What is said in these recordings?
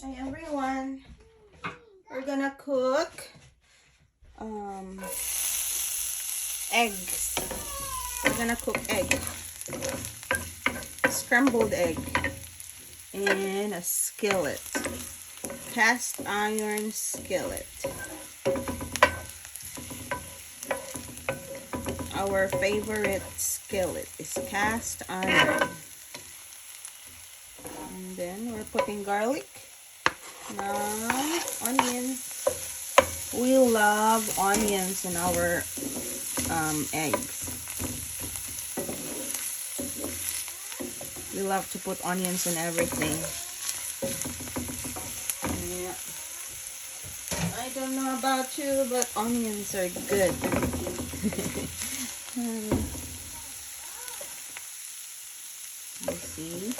Hi everyone, we're gonna cook eggs. We're gonna cook egg, scrambled egg in a skillet, cast iron skillet. Our favorite skillet is cast iron. And then we're putting garlic. Now, onions. We love onions in our eggs. We love to put onions in everything. Yeah. I don't know about you, but onions are good. You see?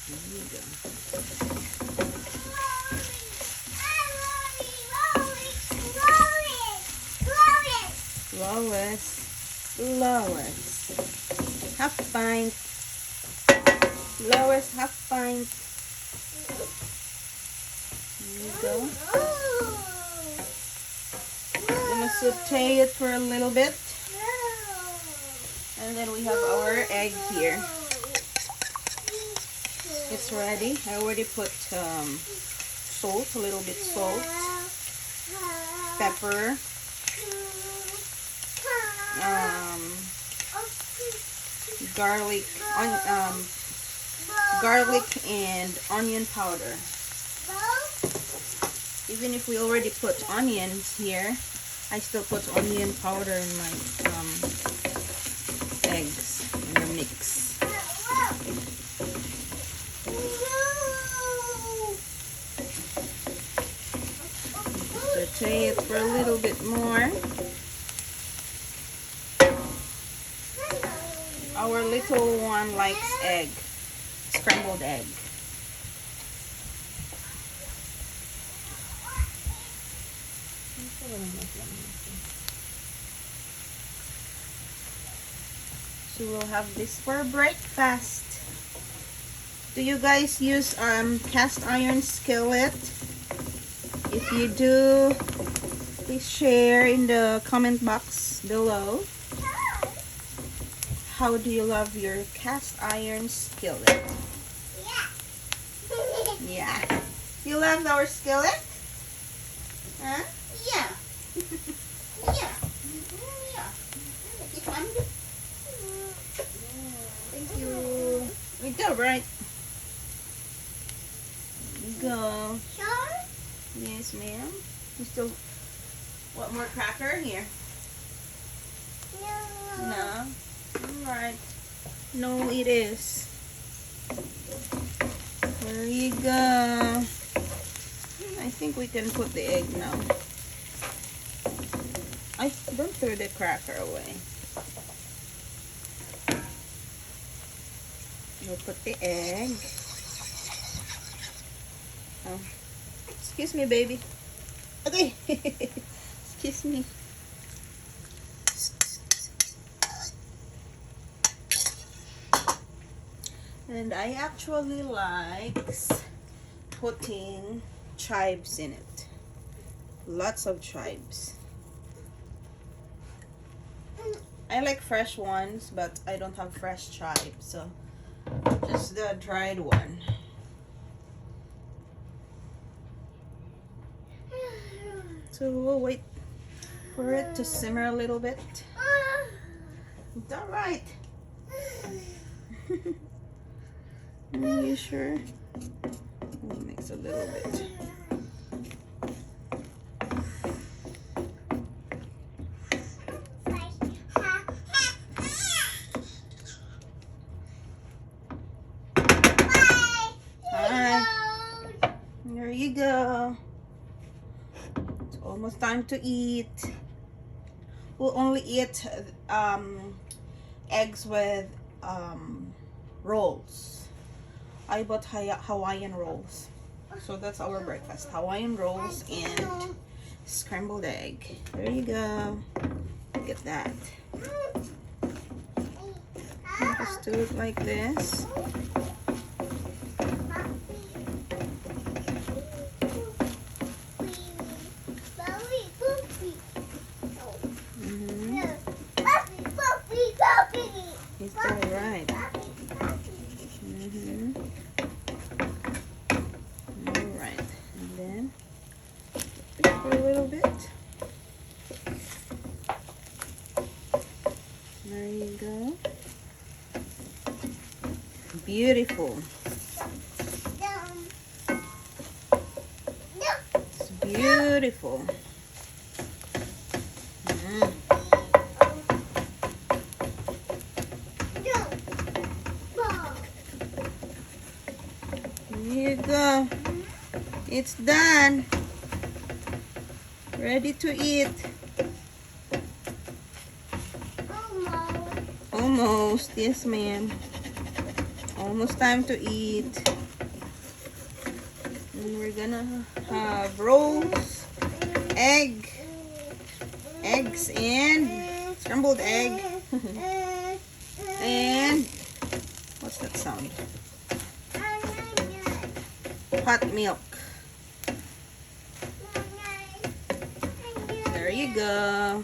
There you go. Lois, half pint. Lois, half pint. There you go. I'm gonna saute it for a little bit, and then we have our egg here. It's ready. I already put salt, a little bit salt, pepper, garlic and onion powder. Even if we already put onions here, I still put onion powder in my eggs in the mix. Saute it for a little bit more. Our little one likes egg, scrambled egg. So we'll have this for breakfast. Do you guys use cast iron skillet? If you do, please share in the comment box below. How do you love your cast iron skillet? Yeah. You love our skillet? Huh? Yeah. Yeah. Yeah. Thank you. We go, right? There you go. Sure? Yes, ma'am. You still want more cracker here? No. No? Alright. No, it is. There you go. I think we can put the egg now. I don't throw the cracker away. We'll put the egg. Oh. Excuse me, baby. Okay. Excuse me. And I actually likes putting chives in it. Lots of chives. I like fresh ones, but I don't have fresh chives, so just the dried one. So we'll wait for it to simmer a little bit. It's alright. Are you sure? We'll mix a little bit. Alright. There you go. It's almost time to eat. We'll only eat eggs with rolls. I bought Hawaiian rolls. So that's our breakfast. Hawaiian rolls and scrambled egg. There you go. Look at that. Just do it like this. It's all right. All right, and then for a little bit. There you go. Beautiful. It's beautiful. Here you go. It's done. Ready to eat. Almost. Yes, ma'am. Almost time to eat. And we're gonna have rolls, eggs, and scrambled egg. And what's that sound? Hot milk. There you go.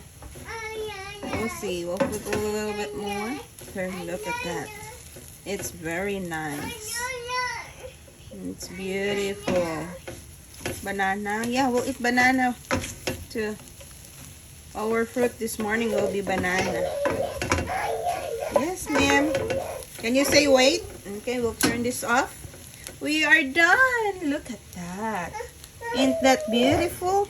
We'll see. We'll put a little bit more. Here, look at that. It's very nice. It's beautiful. Banana. Yeah, we'll eat banana too. Our fruit this morning will be banana. Yes, ma'am. Can you say wait? Okay, we'll turn this off. We are done. Look at that. Ain't that beautiful?